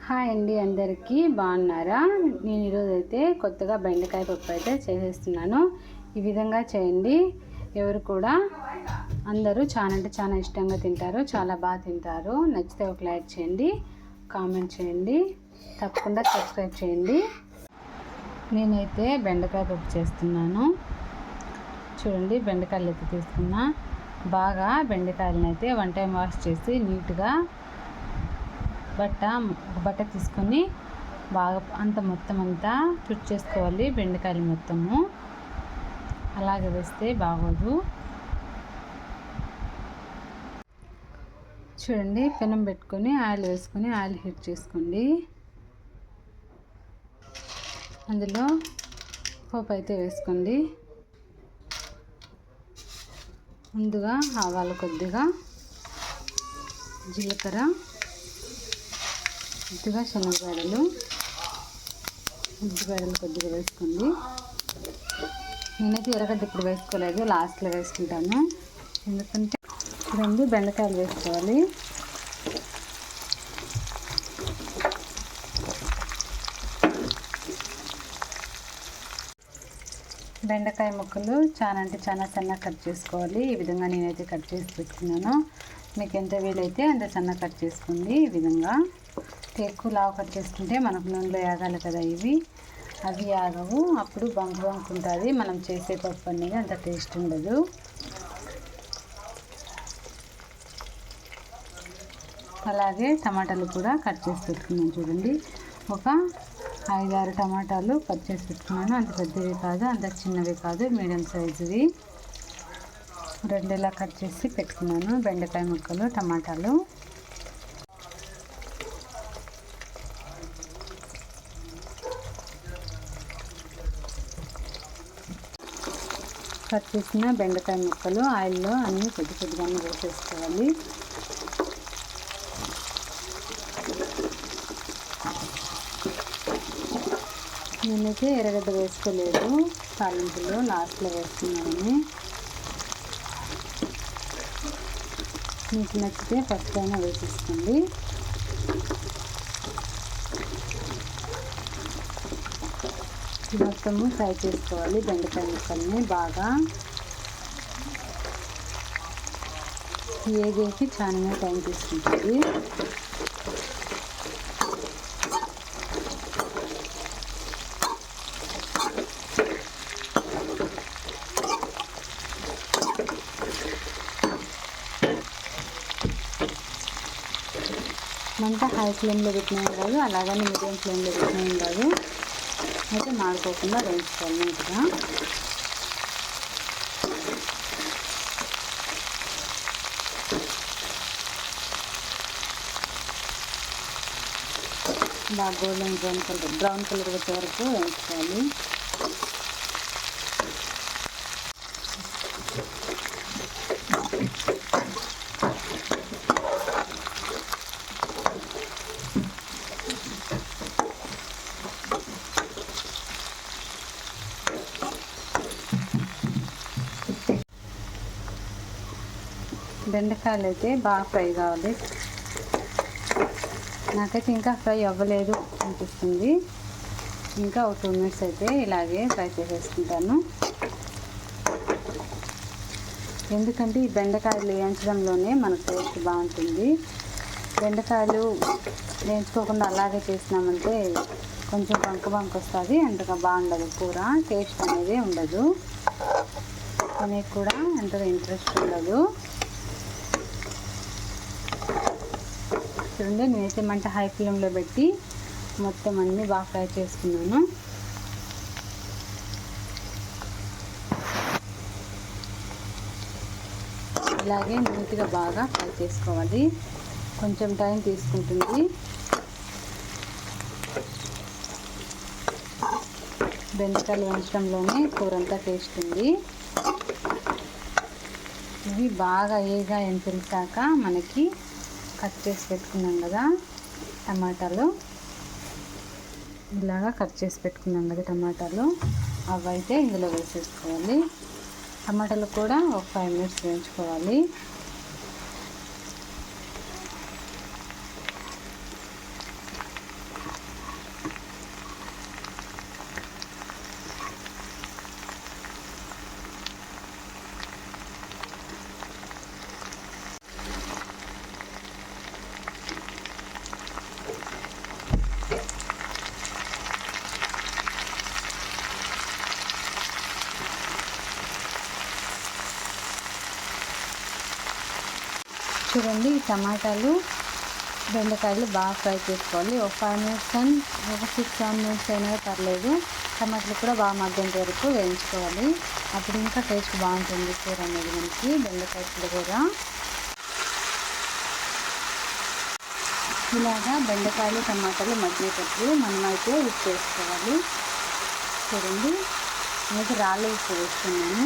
Hi అండి, అందరికీ బాగున్నారా? నేను ఈరోజు అయితే కొత్తగా బెండకాయ పప్పు అయితే చేసేస్తున్నాను. ఈ విధంగా చేయండి. ఎవరు కూడా అందరూ చాలా అంటే చాలా ఇష్టంగా తింటారు, చాలా బాగా తింటారు. నచ్చితే ఒక లైక్ చేయండి, కామెంట్ చేయండి, తప్పకుండా సబ్స్క్రైబ్ చేయండి. నేనైతే బెండకాయ పప్పు చేస్తున్నాను. చూడండి, బెండకాయలు అయితే తీసుకున్నా. బాగా బెండకాయలను అయితే 1 టైం వాష్ చేసి నీట్గా ఒక బట్ట తీసుకొని బాగా మొత్తం అంతా తుడిచేసుకోవాలి. బెండకాయలు మొత్తము అలాగే వేస్తే బాగోదు. చూడండి, పెనం పెట్టుకొని ఆయిల్ వేసుకొని ఆయిల్ హీట్ చేసుకోండి. అందులో పోపు అయితే వేసుకోండి. ముందుగా ఆవాలు కొద్దిగా, జీలకర్ర, కొద్దిగా శనగబెడలు కొద్దిగా వేసుకోండి. నేనైతే ఎర్రగడ్డ ఇప్పుడు వేసుకోలేదు, లాస్ట్లో వేసుకుంటాను. ఎందుకంటే చూడండి, బెండకాయలు వేసుకోవాలి. బెండకాయ ముక్కలు చాలా అంటే చాలా సన్నగా కట్ చేసుకోవాలి. ఈ విధంగా నేనైతే కట్ చేసి పెట్టుకున్నాను. మీకు ఎంత వీలైతే అంత సన్నగా కట్ చేసుకోండి. ఈ విధంగా ఎక్కువ లావు కట్ చేసుకుంటే మనకు నూనెలో ఆగాలి కదా, అవి ఆగవు. అప్పుడు బంకు ఉంటుంది. మనం చేసే పప్పు అనేది అంత టేస్ట్ ఉండదు. అలాగే టమాటాలు కూడా కట్ చేసి పెట్టుకున్నాను. చూడండి, ఒక 5-6 టమాటాలు కట్ చేసి పెట్టుకున్నాను. అంత పెద్దవి కాదు, అంత చిన్నవి కాదు, మీడియం సైజువి 2 ఇలా కట్ చేసి పెట్టుకున్నాను. బెండకాయ ముక్కలు, టమాటాలు కట్ చేసిన బెండకాయ ముక్కలు ఆయిల్లో అన్నీ కొద్దిగా వేసేసుకోవాలి. నేనైతే ఎర్రగడ్డ వేసుకోలేదు, తాలింపులో లాస్ట్లో వేస్తున్నానని. మీకు నచ్చితే ఫస్ట్ అయినా వేసేసుకోండి. మొత్తము ఫ్రై చేసుకోవాలి. బెండకాయ ముక్కల్ని బాగా ఏగేసి చాలా టైం తీసుకుంటుంది. మంట హై ఫ్లేమ్లో పెట్టినా కాదు, అలాగని మీడియం ఫ్లేమ్లో పెట్టినా కాదు. అయితే మాడిపోకుండా వేయించుకోవాలి నీట్గా. బాగా గోల్డెన్ బ్రౌన్ కలర్ వచ్చే వరకు వేయించుకోవాలి. బెండకాయలు అయితే బాగా ఫ్రై కావాలి. నాకైతే ఇంకా ఫ్రై అవ్వలేదు అనిపిస్తుంది. ఇంకా ఒక 2 మినిట్స్ అయితే ఇలాగే ఫ్రై చేసేసుకుంటాను. ఎందుకంటే ఈ బెండకాయలు వేయించడంలోనే మనకు టేస్ట్ బాగుంటుంది. బెండకాయలు వేయించుకోకుండా అలాగే చేసినామంటే కొంచెం బంక వస్తుంది, అంతగా బాగుండదు. కూర టేస్ట్ అనేది ఉండదు, అనేది కూడా అంతగా ఇంట్రెస్ట్ ఉండదు. చూడండి, నేనైతే మంట హై ఫ్లేమ్లో పెట్టి మొత్తం అన్నీ బాగా ఫ్రై చేసుకున్నాను. ఇలాగే నీట్గా బాగా ఫ్రై చేసుకోవాలి. కొంచెం టైం తీసుకుంటుంది. బెండకాయలు వేయించడంలోనే కూర అంతా టేస్ట్ ఉంది. ఇవి బాగా ఏగాయని తెలిసాక మనకి కట్ చేసి పెట్టుకున్నాం కదా టమాటాలు, ఇలాగా కట్ చేసి పెట్టుకున్నాం కదా టమాటాలు, అవి అయితే ఇందులో వేసేసుకోవాలి. టమాటాలు కూడా ఒక 5 మినిట్స్ వేయించుకోవాలి. చూడండి, ఈ టమాటాలు బెండకాయలు బాగా ఫ్రై చేసుకోవాలి. ఒక 5 మినిట్స్ కానీ ఒక 6-7 మినిట్స్ అయినా పర్లేదు. టమాటాలు కూడా బాగా మగ్గేంత వరకు వేయించుకోవాలి. అప్పుడు ఇంకా టేస్ట్ బాగుంటుంది కూర అనేది మనకి బెండకాయ పులిహోర. ఇలాగా బెండకాయలు టమాటాలు మగ్గేటప్పుడు మనమైతే ఉప్పు వేసుకోవాలి. చూడండి, నేనైతే రాళ్ళు ఉప్పు వేస్తున్నాను.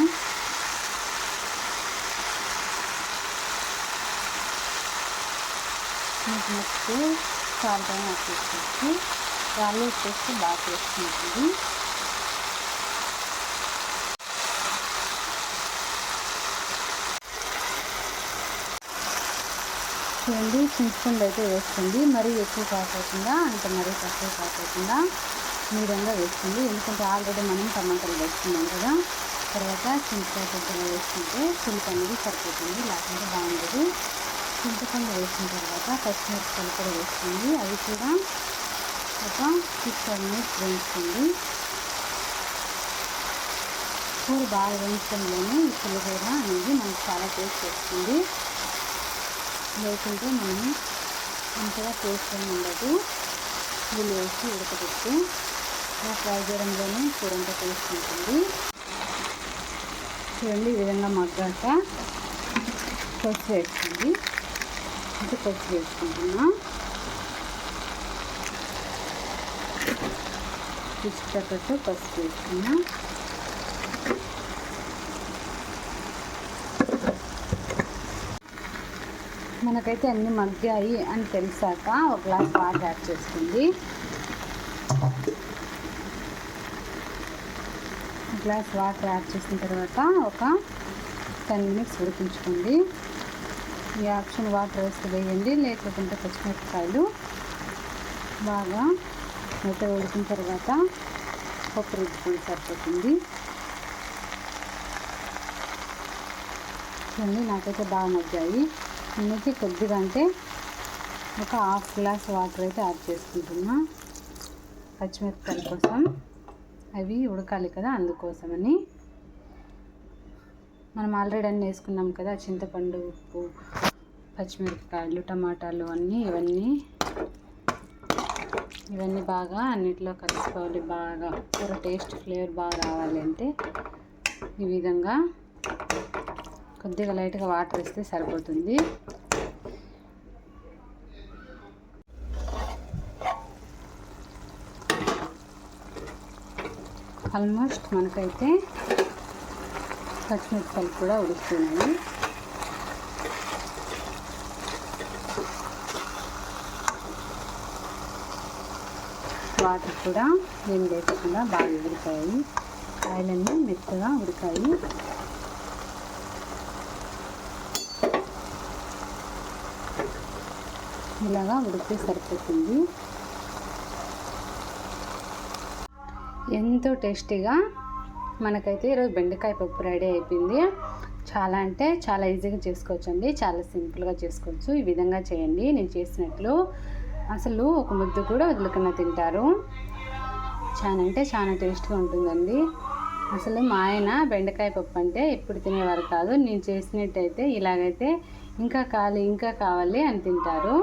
మీకు నచ్చితే సాల్ట్ అయినా వేసుకోవచ్చు. రాళ్ళు ఉప్పు వేస్తే బాగా టేస్ట్ ఉంటుంది. చూడండి, చింతపండు అయితే వేస్తుంది. మరీ ఎక్కువ కాకుండా అంటే మరీ తక్కువ కాకుండా మీడియంగా వేస్తుంది. ఎందుకంటే ఆల్రెడీ మనం టమాటాలు వేస్తున్నాం కదా. తర్వాత చింతకాయ కొద్దిగా వేసుకుంటే పులుపు అనేది సరిపోతుంది, లేకుంటే బాగుండదు. చింతపండు వేసిన తర్వాత పచ్చిమిరపకాయలు కూడా వేస్తుంది. అవి కూడా ఒక 6-7 మినిట్స్ వేయించుకోండి. కూర బాగా వేయించడంలోనే ఈ పులిహోర అనేది మనకు చాలా టేస్ట్ వస్తుంది. లేకుంటే మనం అంతగా టేస్ట్ ఏమి ఉండదు. నీళ్ళు వేసి ఉడకబెట్టి ఇలా ఫ్రై చేయడంలోనే కూర అంతా టేస్ట్ ఉంటుంది. చూడండి, ఈ విధంగా మగ్గాక పసుపు వేస్తుంది. అంటే పసుపు వేసుకుంటున్నా. ఇష్టపట్టు పసుపు వేసుకున్నా. మనకైతే అన్నీ మగ్గాయి అని తెలిసాక ఒక గ్లాస్ వాటర్ యాడ్ చేసుకోండి. గ్లాస్ వాటర్ యాడ్ చేసిన తర్వాత ఒక 10 మినిట్స్ ఉడికించుకోండి. ఈ ఆప్షన్ వాటర్ వేస్తే వేయండి, లేకపోతే పచ్చిమిరపకాయలు బాగా మెత్తగా ఉడికిన తర్వాత పప్పు రుబ్బుకొని సరిపోతుంది. చూడండి, నాకైతే బాగా మగ్గాయి. నేనైతే కొద్దిగా అంటే ఒక హాఫ్ గ్లాస్ వాటర్ అయితే యాడ్ చేసుకుంటున్నా. పచ్చిమిరపకాయల కోసం, అవి ఉడకాలి కదా, అందుకోసమని. మనం ఆల్రెడీ అన్నీ వేసుకున్నాం కదా, చింతపండు, ఉప్పు, పచ్చిమిరపకాయలు, టమాటాలు ఇవన్నీ బాగా అన్నిట్లో కలుసుకోవాలి. బాగా కూర టేస్ట్ ఫ్లేవర్ బాగా రావాలి అంటే ఈ విధంగా కొద్దిగా లైట్గా వాటర్ వేస్తే సరిపోతుంది. ఆల్మోస్ట్ మనకైతే పచ్చిమిరపకాయలు కూడా ఉడుకుతున్నాయి. వాటర్ కూడా ఏం లేకుండా బాగా ఉడికాయి. కాయలన్నీ మెత్తగా ఉడికాయి. ఇలాగా ఉడికితే సరిపోతుంది. ఎంతో టేస్టీగా మనకైతే ఈరోజు బెండకాయ పప్పు రెడీ అయిపోయింది. చాలా అంటే చాలా ఈజీగా చేసుకోవచ్చు అండి, చాలా సింపుల్గా చేసుకోవచ్చు. ఈ విధంగా చేయండి నేను చేసినట్లు. అసలు ఒక ముద్ద కూడా వదులుకున్న తింటారు. చాలా అంటే చాలా టేస్ట్గా ఉంటుందండి. అసలు మా ఆయన బెండకాయ పప్పు అంటే ఎప్పుడు తినేవారు కాదు. నేను చేసినట్టయితే ఇలాగైతే ఇంకా కావాలి అని తింటారు.